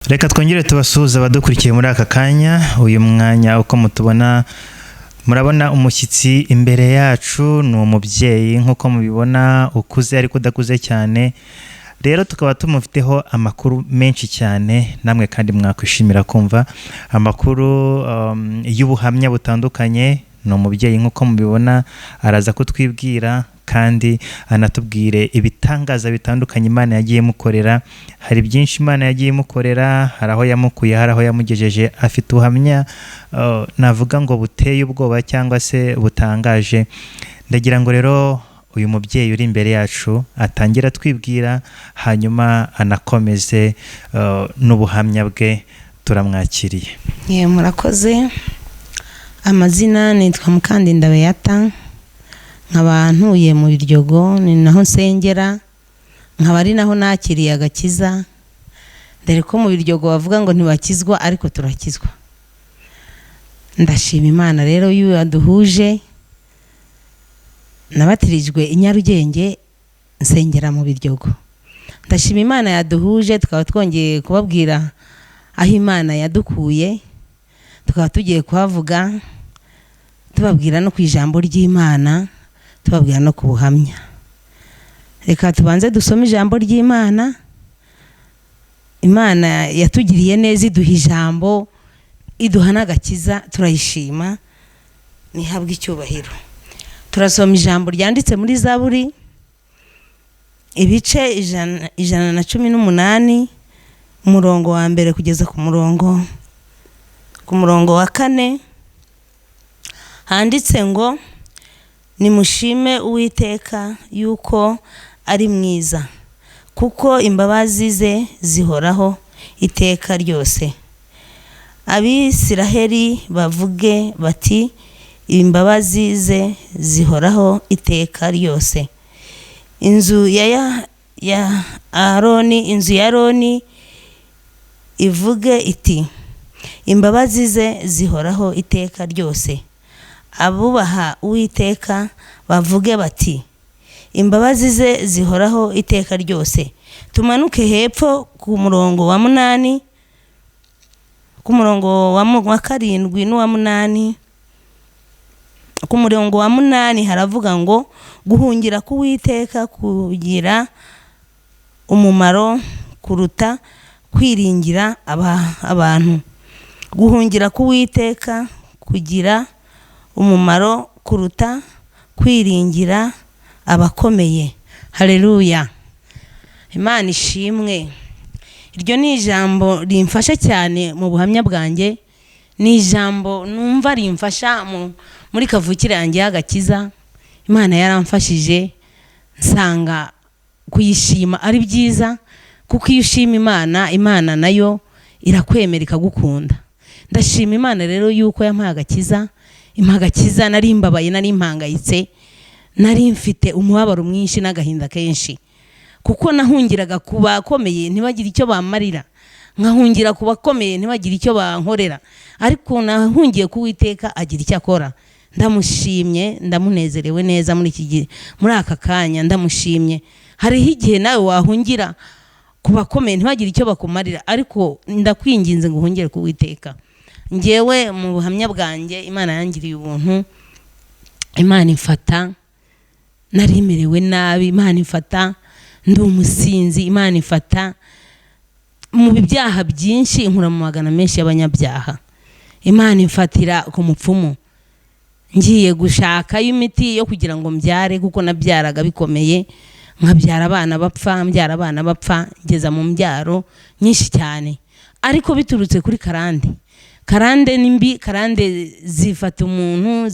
Reka twongere tubasuhuza abadukurikiye muri aka kanya. Uyu mwanya uko mutubona, murabona umushyitsi imbere yacu, ni umubyeyi nk'uko mubibona, ukuze ariko udakuze cyane. Rero tukaba tumufiteho amakuru menshi cyane, namwe kandi mwakwishimira kumva amakuru y'ubuhamya butandukanye. Ni umubyeyi nk'uko mubibona, araza kutwibwira kandi anatubwire ibitangaza bitandukanye Imana yagiye mukorera. Hari byinshi Imana yagiye mukorera, hari aho yamukuye, hari aho yamugejeje. Afite ubuhamya navuga ngo buteye ubwoba cyangwa se butangaje. Ndagira ngo rero uyu mubyeyi uri imbere yacu atangira twibwira, hanyuma anakomeze n'ubuhamya bwe. Turamwakiriye. Murakoze. Amazina nitwa Mukandinda Beata, nkaba ntuye mu Biryogo, ni naho nsengera, nkaba ari naho nakiriye agakiza. Dore ko mu Biryogo bavuga ngo ntibakizwa ariko turakizwa. Ndashima Imana rero y'uyu yaduhuje. Nabatirijwe i Nyarugenge, nsengera mu Biryogo. Ndashima Imana yaduhuje, tukaba twongeye kubabwira aho Imana yadukuye. Tukaba tugiye kuhavuga, tubabwira no ku ijambo ry'Imana, tubabwira no ku buhamya. Reka tubanze dusome ijambo ry'Imana. Imana yatugiriye neza, iduha ijambo, iduha n'agakiza, turayishima, nihabwe icyubahiro. Turasoma ijambo ryanditse muri Zaburi, ibice 118, umurongo wa mbere kugeza ku murongo wa 4. Handitse ngo, nimushime Uwiteka yuko ari mwiza, kuko imbabazi ze zihoraho iteka ryose. Abisiraheli bavuge bati, imbabazi ze zihoraho iteka ryose. Inzu ya Aroni ivuge iti, imbabazi ze zihoraho iteka ryose. Abubaha Uwiteka bavuge bati, imbabazi ze zihoraho iteka ryose. Tumanuke hepfo ku murongo wa 8, ku murongo wa 7 n'uwa 8. Ku murongo wa 8 haravuga ngo, guhungira ku Uwiteka kugira umumaro kuruta kwiringira abantu. Guhungira ku Uwiteka kugira umumaro kuruta kwiringira abakomeye. Haleluya. Imana ishimwe. Iryo ni ijambo rimfasha cyane mu buhamya bwanjye. Ni ijambo numva rimfasha muri kavukire yanjye y'agakiza. Imana yaramfashije, nsanga kuyishima ari byiza, kuko iyo ushima Imana, Imana nayo irakwemera ikagukunda. Ndashima Imana rero yuko yampaye agakiza. Impagakiza nari mbabaye, nari mpangayitse, nari mfite umubabaro mwinshi n'agahinda kenshi, kuko nahungiraga ku bakomeye ntibagire icyo bamarira, nkahungira ku bakomeye ntibagire icyo bankorera, ariko nahungiye ku Uwiteka agira icyo akora. Ndamushimye, ndamunezerewe neza muri iki gihe, muri aka kanya ndamushimye. Hariho igihe nawe wahungira ku bakomeye ntibagire icyo bakumarira, ariko ndakwinginze ngo uhungire ku Uwiteka. Ngewe mu buhamya bwanjye, Imana yangiriye ubuntu. Imana imfata narimerewe nabi, Imana imfata ndi umusinzi, Imana imfata mu byaha byinshi, inkura mu magana menshi y'abanyabyaha. Imana imfatira ku mupfumu, ngiye gushaka imiti yo kugira ngo mbyare, kuko nabyaraga bikomeye, nkabyara abana bapfa, mbyara abana bapfa, ngeza mu mbyaro nyinshi cyane, ariko biturutse kuri karande. Karande nimbi, karande zifata umuntu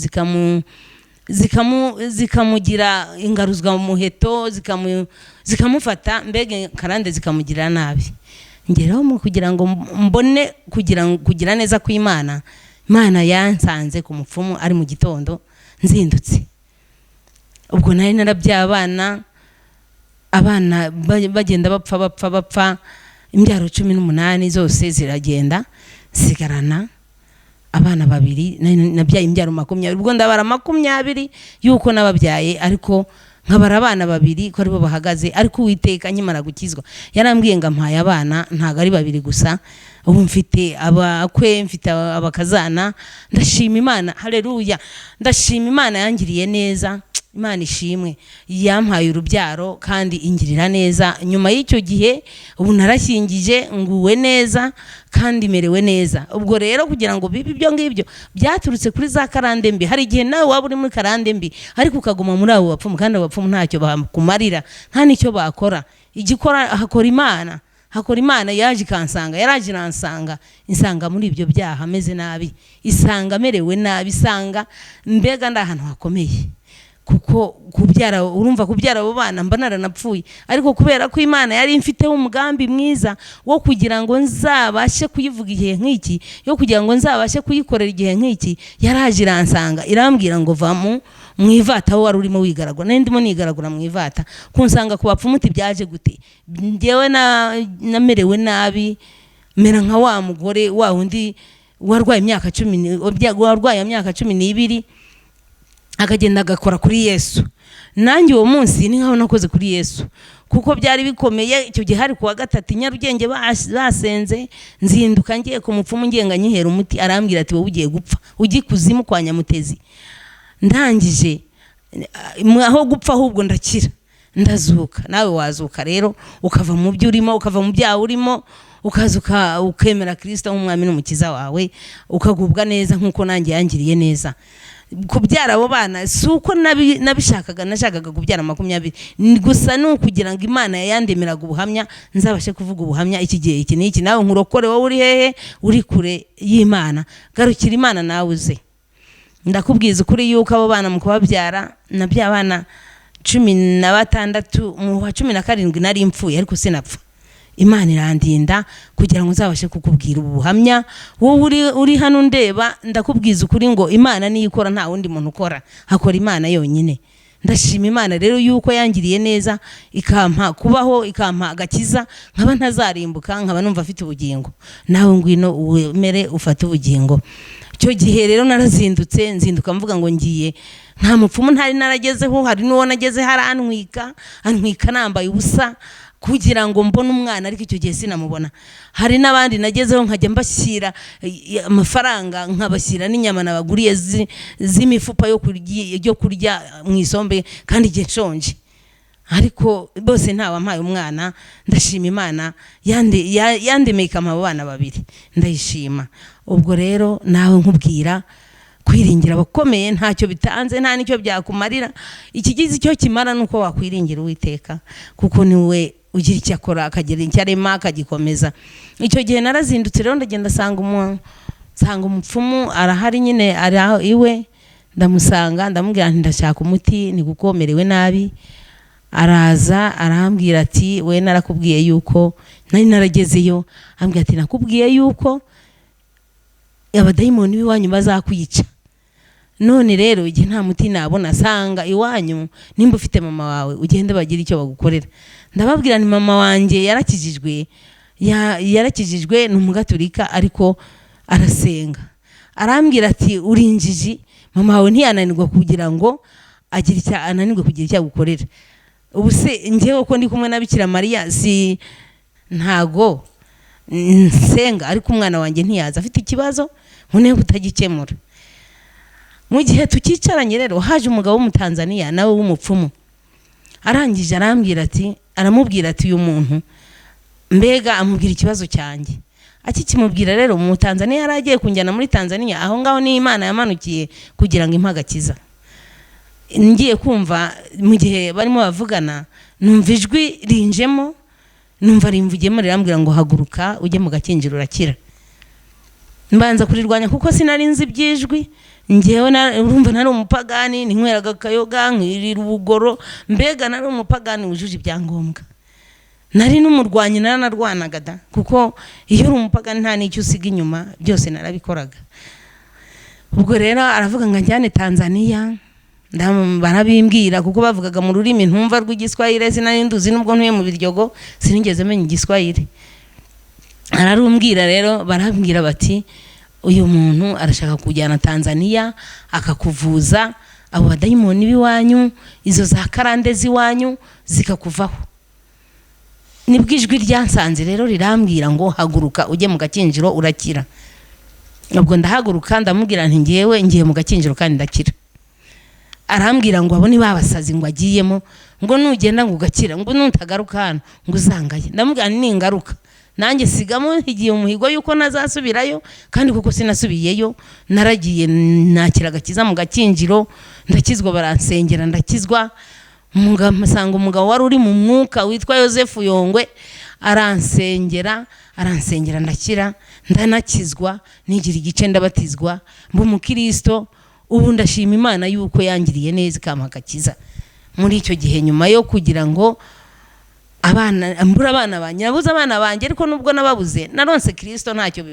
zikamugira ingaruzwa mu muheto, zikamufata, mbega karande zikamugira nabi. Ngeraho mu kugira ngo mbone kugira neza kw'Imana, Imana yansanze ku mupfumu ari mu gitondo nzindutse. Ubwo nari narabyaye abana bagenda bapfa, imbyaro 18 zose ziragenda, sigarana abana 2. Nabyaye imbyaro 20, ubwo ndabara 20 yuko nababyaye, ariko nkabara abana babiri ko aribo bahagaze, ariko Uwiteka nkimara gukizwa yarambwiye ngo ampaye abana ntago ari babiri gusa, ubu mfite abakwe, mfite abakazana. Ndashima Imana, haleluya, ndashima Imana yangiriye neza. Imana ishimwe, yampaye urubyaro kandi ingirira neza. Nyuma y'icyo gihe ubu narashyingije, nguwe neza kandi merewe neza. Ubwo rero kugira ngo bibe ibyo ngibyo byaturutse kuri za karande mbi. Hari igihe nawe waba uri muri karande mbi ariko ukaguma muri abo bapfumu, kandi abo bapfumu ntacyo bakumarira, nta nicyo bakora. Igikora hakora Imana, hakora Imana. Yaje ikansanga, yaraje iransanga, insanga muri ibyo byaha ameze nabi, isanga merewe nabi, isanga mbega ndi ahantu hakomeye. Kuko kubyara, urumva kubyara abo bana mba naranapfuye, ariko kubera ko Imana yari imfiteho umugambi mwiza wo kugira ngo nzabashe kuyivuga igihe nk'iki, yo kugira ngo nzabashe kuyikorera igihe nk'iki, yaraje iransanga irambwira ngo va mu ivata aho wari urimo wigaragura. Nari ndimo nigaragura mu ivata, kunsanga ku bapfumu uti byaje gute? Njyewe namerewe nabi, mera nka wa mugore wa wundi warwaye imyaka 12 akagenda agakora kuri Yesu. Nanjye uwo munsi ni nkaho nakoze kuri Yesu, kuko byari bikomeye. Icyo gihe hari kuwa 3 Nyarugenge basenze, nzinduka ngiye ku mupfumu ngenga nyihera umuti, arambwira ati wowe ugiye gupfa, ugiye kuzimu kwa Nyamutezi. Ndangije aho gupfa ahubwo ndakira, ndazuka. Nawe wazuka rero ukava mu byo urimo, ukava mu byaha urimo, ukazuka ukemera Kristo nk'umwami n'umukiza wawe, ukagubwa neza nkuko nanjye yangiriye neza. Kubyara abo bana si uko nabishakaga, nashakaga kubyara 20 gusa, ni ukugira ngo Imana yandemeraga ubuhamya, nzabashe kuvuga ubuhamya iki gihe iki n'iki. Nawe nkurokore, wowe uri hehe, uri kure y'Imana, garukira Imana nawe uze. Ndakubwiza ukuri yuko abo bana mu kubabyara, nabya abana 16, mu wa 17 nari mpfuye, ariko sinapfa. Imana irandinda kugira ngo nzabashe kukubwira ubuhamya. Wowe uri hano ndeba, ndakubwiza ukuri ngo Imana niyo ikora, nta wundi muntu ukora, hakora Imana yonyine. Ndashima Imana rero yuko yangiriye neza, ikampa kubaho, ikampa agakiza, nkaba ntazarimbuka, nkaba numva afite ubugingo. Nawe ngwino uwemere ufate ubugingo. Cyo gihe rero narazindutse, nzinduka mvuga ngo ngiye, nta mupfumu ntari naragezeho. Hari n'uwo nageze harantwika, antwika nambaye ubusa kugira ngo mbone umwana, ariko icyo gihe sinamubona. Hari n'abandi nagezeho nkajya mbashyira amafaranga, nkabashyira n'inyama nabaguriye z'imifupa yo kurya mu isombe, kandi igihe nshonje, ariko bose ntawampaye umwana. Ndashima Imana yandemeye ikampa abo bana babiri, ndayishima. Ubwo rero nawe nkubwira kwiringira abakomeye ntacyo bitanze, nta nicyo byakumarira. Ikigize icyo kimara nuko wakwiringira Uwiteka, kuko niwe ugira icyo akora, akagira icyo arema, akagikomeza. Icyo gihe narazindutse rero ndagenda sanga umupfumu arahari nyine, ari aho iwe. Ndamusanga, ndamubwira nti ndashaka umuti, ni gukomerewe nabi. Araza arambwira ati we narakubwiye yuko, nari naragezeyo, ambwira ati nakubwiye yuko abadayimoni b'iwanyu bazakwica. None rero igihe nta muti nabona, sanga iwanyu nimba ufite mama wawe ugende bagira icyo bagukorera. Ndababwira ni mama wanjye yarakijijwe, ni umugaturika ariko arasenga. Arambwira ati urinjiji, mama wawe ntiyananirwa kugira ngo ananirwe kugira icyo agukorera. Ubu se njyewe ko ndi kumwe na Bikira Mariya, si ntago nsenga, ariko umwana wanjye ntiyaza, afite ikibazo nkune kutagikemura. Mu gihe tukicaranye rero haje umugabo w'umutanzania nawe w'umupfumu. Arangije aramubwira ati uyu muntu mbega amubwira ikibazo cyanjye. Akikimubwira rero mu Tanzania yaragiye kunjyana muri Tanzania, aho ngaho ni Imana yamanukiye kugira ngo impagakiza. Ngiye kumva mu gihe barimo bavugana, numva ijwi rinjemo, numva rimvugiyemo rirambwira ngo haguruka ujye mu gakinjiro urakira. Mbanza kurirwanya kuko sinari nzi ibyijwi. Njyewe urumva nari umupagani, ninyweraga kayoga, nkirira ubugoro, mbega nari umupagani wujuje ibyangombwa. Nari n'umurwanyi, naranarwanaga da, kuko iyo uri umupagani nta n'icyo usiga inyuma, byose narabikoraga. Ubwo rero aravuga ngo njyane Tanzania, barabimbwira kuko bavugaga mu rurimi ntumva rw'igiswahili, sinari nduzi nubwo ntuye mu Biryogo, sinigeze menya igiswahili. Ararumbwira rero, barambwira bati uyu muntu arashaka kujyana Tanzania akakuvuza, abo badayimoni b'iwanyu, izo za karande z'iwanyu zikakuvaho. Nibwo ijwi ryansanze rero rirambwira ngo haguruka ujye mu gakinjiro urakira. Ubwo ndahaguruka ndamubwira nti ngiye mu gakinjiro kandi ndakira. Arambwira ngo abo ni babasazi ngo agiyemo, ngo nugenda ngo ugakira, ngo nuntagaruka hano ngo uzangaye. Ndamubwira ni ingaruka, nanjye sigamo igiye umuhigo yuko nazasubirayo, kandi kuko sinasubiyeyo. Naragiye nakira agakiza mu gakinjiro, ndakizwa, baransengera ndakizwa. Musanga umugabo wari uri mu mwuka witwa Yosefu Yongwe aransengera ndakira, ndanakizwa, nigira igice ndabatizwa, mba umukristo. Ubu ndashima Imana yuko yangiriye neza ikampa agakiza muri icyo gihe, nyuma yo kugira ngo mbura abana banjye, nabuze abana banjye, ariko nubwo nababuze naronse Kristo, ntacyo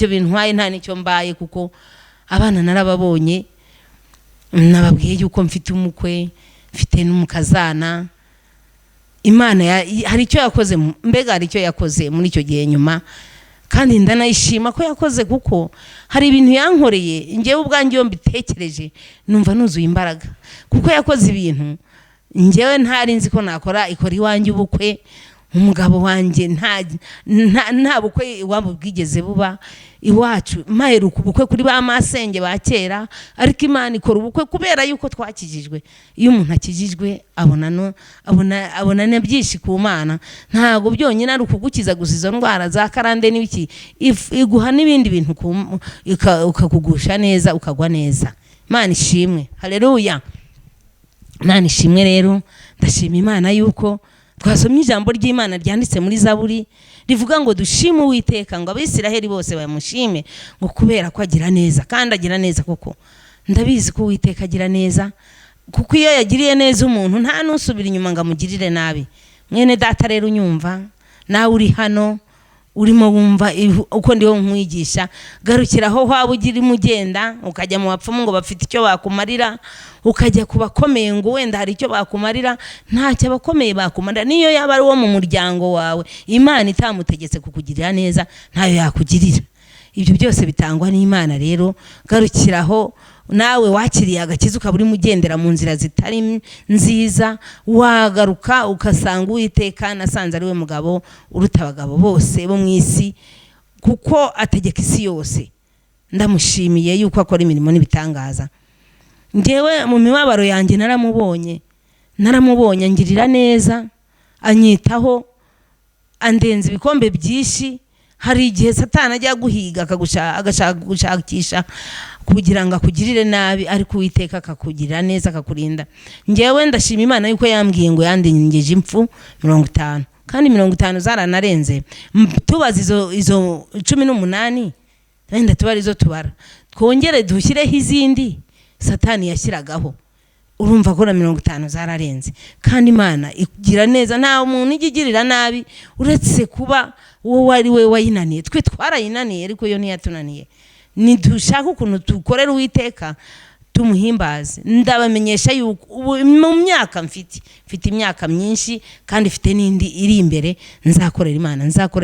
bintwaye, nta nicyo mbaye, kuko abana narababonye. Nababwiye yuko mfite umukwe, mfite n'umukazana. Imana hari icyo yakoze, mbega hari icyo yakoze muri icyo gihe nyuma, kandi ndanayishima ko yakoze, kuko hari ibintu yankoreye njyewe ubwanjye iyo mbitekereje numva nuzuye imbaraga, kuko yakoze ibintu njyewe ntari nzi ko nakora. Ikora iwanjye ubukwe, umugabo wanjye nta bukwe iwabo bwigeze buba iwacu. Maheruka ubukwe kuri ba masenge ba kera, ariko Imana ikora ubukwe kubera yuko twakijijwe. Iyo umuntu akijijwe abona byinshi ku Mana, ntago byonyine ari ukugukiza gusa izo ndwara za karande n'ibiki, iguha n'ibindi bintu ukakugusha neza, ukagwa neza. Imana ishimwe, haleluya. Imana ishimwe. Rero ndashima Imana yuko twasomye ijambo ry'Imana ryanditse muri Zaburi rivuga ngo dushime Uwiteka, ngo Abisiraheli bose bamushime, ngo kubera ko agira neza. Kandi agira neza koko, ndabizi ko Uwiteka agira neza, kuko iyo yagiriye neza umuntu nta nusubira inyuma ngo amugirire nabi. Mwene data rero unyumva, nawe uri hano urimo wumva uko ndiho nkwigisha, garukiraho waba ugirimo ugenda ukajya mu bapfumu ngo bafite icyo bakumarira, ukajya kubakomeye ngo wenda hari icyo bakumarira. Ntacyo abakomeye bakumarira, niyo yaba ari wo mu muryango wawe Imana itamutegetse kukugirira neza, ntayo yakugirira. Ibyo byose bitangwa n'Imana. Rero garukiraho, nawe wakiriye agakiza ukaba urimo ugendera mu nzira zitari nziza, wagaruka ukasanga Uwiteka nasanze ari we mugabo uruta abagabo bose bo mu isi, kuko ategeka isi yose. Ndamushimiye yuko akora imirimo n'ibitangaza. Njyewe mu mibabaro yanjye naramubonye angirira neza, anyitaho, andenza ibikombe byinshi. Hari igihe Satani ajya guhiga agashaka gushakisha kugira ngo akugirire nabi, ariko Uwiteka akakugirira neza, akakurinda. Njyewe ndashima Imana yuko yambwiye ngo yandingeje impfu 50, kandi 50 zaranarenze. Tubaza izo 18 wenda tuba arizo tubara, twongere dushyireho izindi Satani yashyiragaho. Urumva ko na 50 zararenze. Kandi Imana igira neza, nta umuntu igirira nabi uretse kuba wowe ari we wayinaniye. Twe twarayinaniye, ariko yo ntiyatunaniye. Nidushaka ukuntu tukorera Uwiteka tumuhimbaze. Ndabamenyesha yuko mu myaka mfite imyaka myinshi, kandi mfite n'indi iri imbere. Nzakorera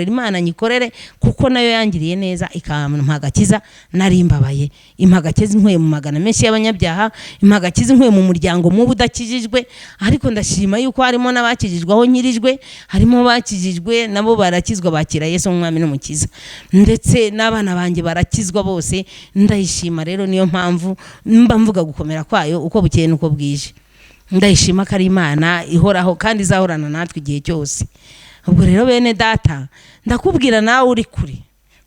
Imana nyikorere, kuko nayo yangiriye neza ikampa agakiza. Nari mbabaye, impagakiza inkwe mu magana menshi y'abanyabyaha, impagakiza inkwe mu muryango mu budakijijwe. Ariko ndashima yuko harimo n'abakijijwe aho nyirijwe, harimo bakijijwe nabo barakizwa, bakira Yesu nk'umwami n'umukiza, ndetse n'abana banjye barakizwa bose. Ndayishima rero, niyo mpamvu mvuga gukomera kwayo uko bukeye nuko bwije. Ndayishima ko ari Imana ihoraho kandi izahorana natwe igihe cyose. Ubwo rero bene data, ndakubwira nawe uri kure,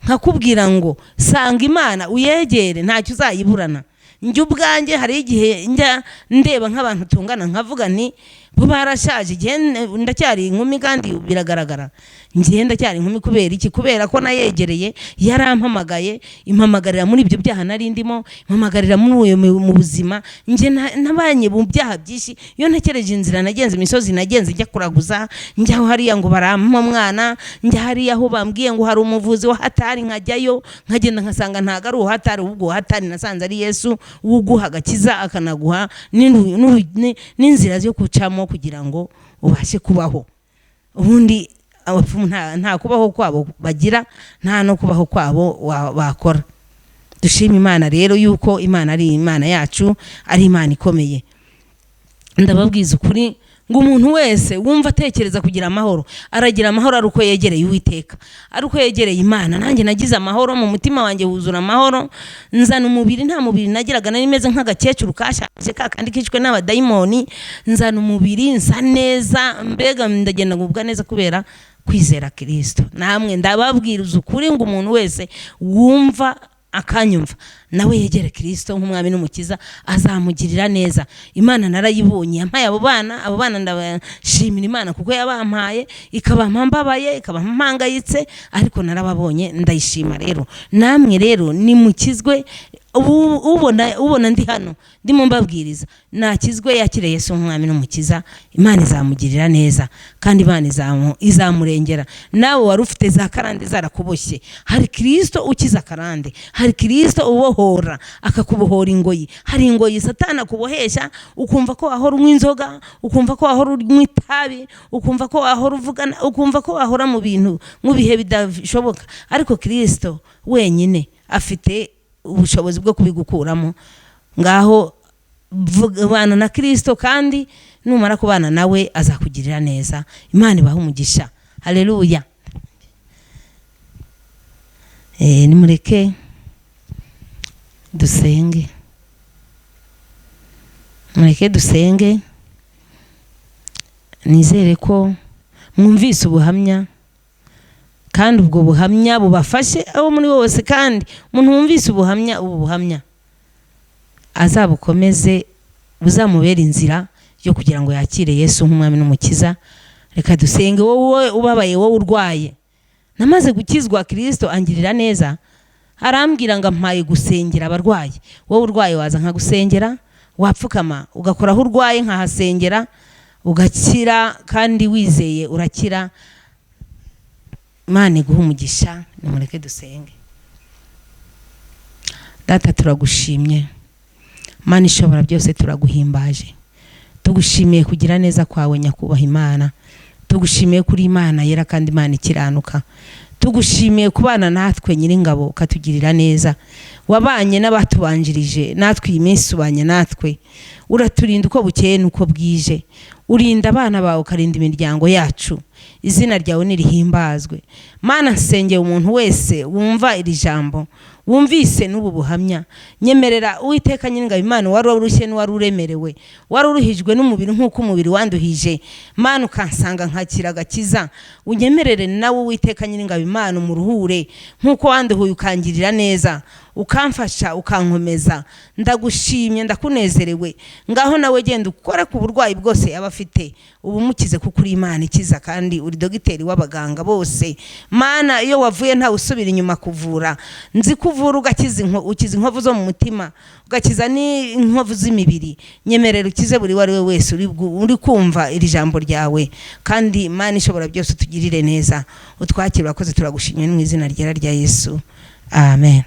nkakubwira ngo sanga Imana uyegere, ntacyo uzayiburana. Njye ubwanjye hari igihe njya ndeba nk'abantu tungana nkavuga nti bo barashaje, igihe ndacyari inkumi, kandi biragaragara njye ndacyari inkumi. Kubera iki? Kubera ko nayegereye, yarampamagaye, impamagarira muri ibyo byaha nari ndimo, impamagarira muri uyu mu buzima. Njye nabanye mu byaha byinshi. Iyo ntekereje inzira nagenze, imisozi nagenze njya kuraguza, njya hariya ngo barampa umwana, njya hariya aho bambwiye ngo hari umuvuzi wa hatari, nkajyayo nkagenda nkasanga ntago ari uhatari, ubwo hatari nasanze ari Yesu uguha agakiza, akanaguha n'inzira zo kucamo kugira ngo ubashe kubaho. Ubundi abapfumu nta kubaho kwabo bagira, nta no kubaho kwabo bakora. dushima Imana rero yuko Imana ari Imana yacu, ari Imana ikomeye. Ndababwiza ukuri ngo umuntu wese wumva atekereza kugira amahoro aragira amahoro ari uko yegereye Uwiteka, ari uko yegereye Imana. Nanjye nagize amahoro mu mutima wanjye, huzura amahoro, nzana umubiri, nta mubiri nagiraga, nari meze nk'agakecuru kashaje kakandi kicwe n'abadayimoni, nzana umubiri nsa neza, mbega ndagenda ngubwa neza kubera kwizera Kristo. Namwe ndababwiriza ukuri ngo umuntu wese wumva akanyumva nawe yegere Kristo nk'umwami n'umukiza, azamugirira neza. Imana narayibonye, yampaye abo bana ndabashimira Imana kuko yabampaye, ikabampa mbabaye, ikabampa mpangayitse, ariko narababonye ndayishima. Rero namwe rero nimukizwe, ubona ndi hano ndimo mbabwiriza, nakizwe yakire Yesu nk'umwami n'umukiza, Imana izamugirira neza kandi Imana izamurengera. Nawe wari ufite za karande zarakuboshye, hari Kristo ukiza karande, hari Kristo ubohora akakubohora ingoyi. Hari ingoyi Satani akubohesha, ukumva ko wahora unywa inzoga, ukumva ko wahora unywa itabi, ukumva ko wahora uvugana, ukumva ko wahora mu bintu mu bihe bidashoboka, ariko Kristo wenyine afite ubushobozi bwo kubigukuramo. Ngaho bana na Kristo, kandi numara kubana nawe azakugirira neza. Imana ibahe umugisha. Haleluya. Nimureke dusenge, mureke dusenge. Nizere ko mwumvise ubuhamya, kandi ubwo buhamya bubafashe abo muri bose, kandi umuntu wumvise ubuhamya, ubu buhamya azabukomeze, buzamubera inzira yo kugira ngo yakire Yesu nk'umwami n'umukiza. Reka dusenge. Wowe ubabaye, wowe urwaye, namaze gukizwa, Kristo angirira neza, arambwira ngo ampaye gusengera abarwayi. Wowe urwaye waza nkagusengera, wapfukama ugakora aho urwaye nkahasengera, ugakira, kandi wizeye urakira. Imana iguhe umugisha. Nimureke dusenge. Data, turagushimye Mana ishobora byose, turaguhimbaje, tugushimiye kugira neza kwawe nyakubahwa Imana, tugushimiye kuri Imana yera kandi Imana ikiranuka, tugushimiye kubana natwe Nyiringabo ukatugirira neza. Wabanye n'abatubanjirije, natwe iyi minsi ubanye natwe, uraturinda uko bukeye nuko bwije, urinda abana bawe, ukarinda imiryango yacu. Izina ryawe nirihimbazwe. Mana, nsengeye umuntu wese wumva iri jambo, wumvise n'ubu buhamya, nyemerera Uwiteka Nyiringabo Imana, wari urushye n'uwari uremerewe, wari uruhijwe n'umubiri nk'uko umubiri wanduhije, Mana ukansanga nkakira agakiza. Unyemerere nawe Uwiteka Nyiringabo Imana, umuruhure nk'uko wanduhuye ukangirira neza, ukamfasha ukankomeza. Ndagushimye, ndakunezerewe. Ngaho nawe genda ukore ku burwayi bwose yaba afite, ubumukize kuko uri Imana ikiza, kandi uri dogiteri w'abaganga bose. Mana, iyo wavuye nta usubira inyuma kuvura. Nzi kuvura ugakiza ukiza inkovu zo mu mutima, ugakiza n'inkovu z'imibiri. Nyemerera ukize buri wari we wese uri kumva iri jambo ryawe, kandi Mana ishobora byose utugirire neza. Utwakire, urakoze, turagushimye mu izina ryera rya Yesu. Amen.